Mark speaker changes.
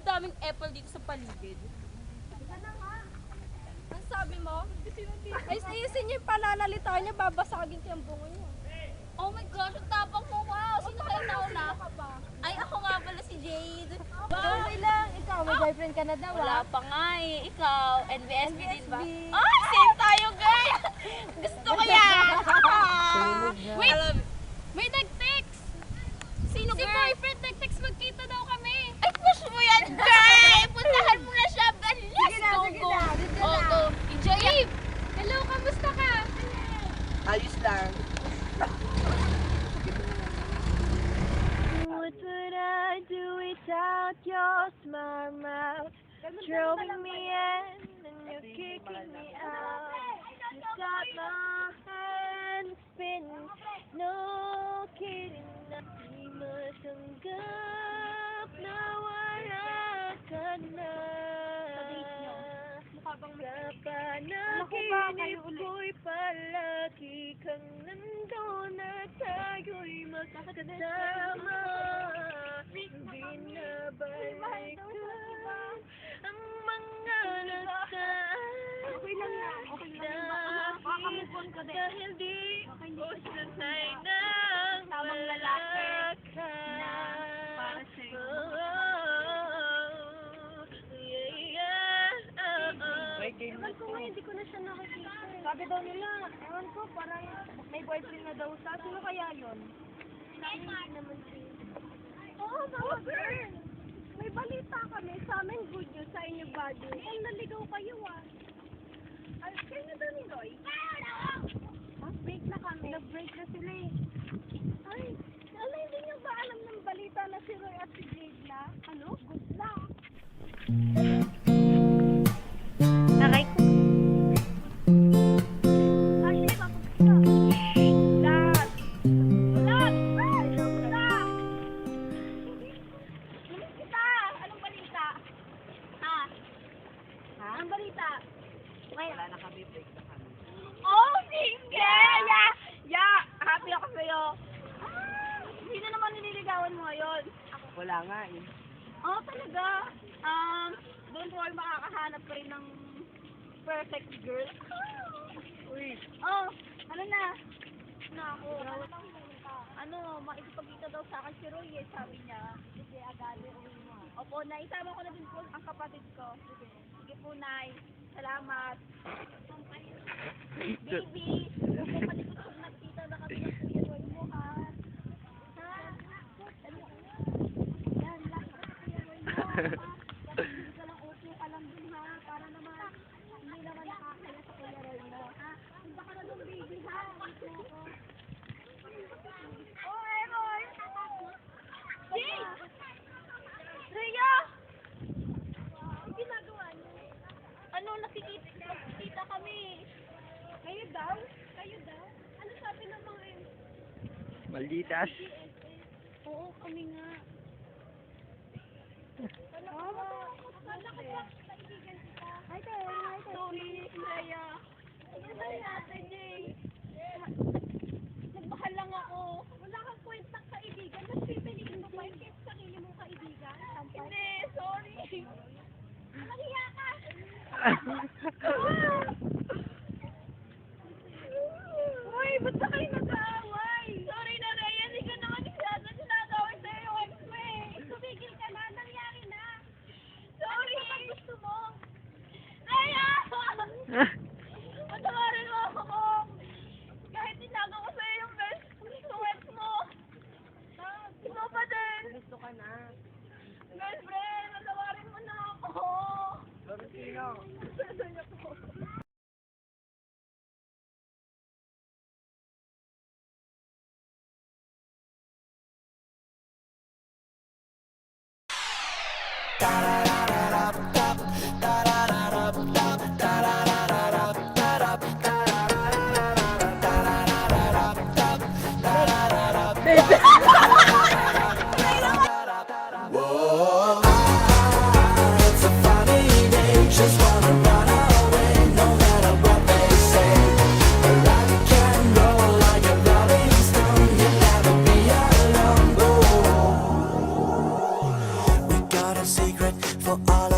Speaker 1: ang daming apple dito sa paligid.
Speaker 2: Ang sabi mo? Ayusin niyo yung pananalita niya, babasagin ko yung bungo niyo.
Speaker 1: Oh my gosh, ang tapang mo, wow! Sino kayo nauna? Ay, ako nga pala si Jade.
Speaker 2: Okay lang, ikaw, may boyfriend ka na daw,
Speaker 1: Wala
Speaker 2: ah.
Speaker 1: pa nga eh. Ikaw, NBSB din ba?
Speaker 2: NBSB.
Speaker 1: Ay, same tayo, girl! Gusto ko yan! Wait, may nag-text!
Speaker 2: Sino,
Speaker 1: Si
Speaker 2: girl?
Speaker 1: boyfriend nag-text, magkita daw kami. Ay, push mo yan, girl! Puntahan mo na siya. Let's
Speaker 2: na,
Speaker 1: go,
Speaker 2: sige
Speaker 1: go.
Speaker 2: na, dito
Speaker 1: Oh,
Speaker 2: na.
Speaker 1: go. Enjoy it! Hello, kamusta ka?
Speaker 3: Ayos lang.
Speaker 2: What would I do without your smart mouth? Throwing me in and you're kicking me out. You got my hand spinning, no kidding. Di matanggap na wala ka na. Sa panaginip ko'y palagi kang nandun at tayo'y magkasama. Hindi na balikan ang mga nasaan. Okay lang na. Okay lang. Dahil di ko sanay nang wala ka. Para sa'yo. Ewan ko nga, hindi ko na siya nakikita. Sabi daw nila, ewan ko, parang may boyfriend na daw siya. Sino kaya yun? Hindi naman siya. Oo, mga girl! May balita kami sa amin, good news sa inyo, buddy. Ay, naligaw kayo, ah. Ay, kayo na daw ni Roy? Break na kami. Nag-break na sila eh. Ay, hindi niyo ba alam ng balita na si Roy at si Jade na? Ano? Good luck.
Speaker 1: Aray ko.
Speaker 2: Ashley, papagod ka. Dad! Dad! Dad! Namiss kita! Anong balita? Ha? Anong balita?
Speaker 3: Wala na kami, break na kami.
Speaker 2: Oh, single! Yeah! Happy ako sa'yo. Sino naman nililigawan mo ngayon?
Speaker 3: Wala nga eh.
Speaker 2: Oh, talaga? Don't worry, makakahanap ka rin ng perfect girl.
Speaker 3: Uy,
Speaker 2: Oh, ano na? Nako. Ano, makikipagkita daw sa akin si Roy eh, sabi niya. Sige, agad uwi mo. Opo, Nay. Isama ko na din po ang kapatid ko. Sige po, Nay. Salamat. Baby, huwag mo palikot kung nagkita na kami ng Kuya Roy mo, ha? Ha? Yan, lahat ka sa Kuya Roy mo, ha? Kasi hindi ka lang okay ka lang dun, ha? Para naman, hindi naman nakakaya sa Kuya Roy mo, ha? Punta ka na dun, baby, ha? Wait mo ako. Oh, hey, Roy! Jay! Rhea! Ang ginagawa niyo? Ano, nakikita kami. Kayo daw? Kayo daw? Ano sabi ng mga yun?
Speaker 3: malditas.
Speaker 2: Oo, kami nga. Hi, Tay. Hi, Tay. Sorry, Rhea. Sorry, Ate Jay. Nagbahal lang ako. Wala kang kwentang kaibigan. Mas pipiliin mo pa yung sarili mong kaibigan? Hindi, sorry. Mahiya ka. Uy, ba't na kayo nag-aaway? Sorry na, Rhea. Hindi ka naman sinagawin sa'yo yung ex mo eh. Tumigil ka na. Nangyari na. Sorry. Ano ba gusto mo? Rhea! Patawarin mo ako. Kahit tinago ko sa'yo yung best ex mo. Ikaw pa din.
Speaker 3: Gusto ka na.
Speaker 2: Best friend, patawarin mo na ako.
Speaker 3: Pero sino?
Speaker 4: We got a secret for all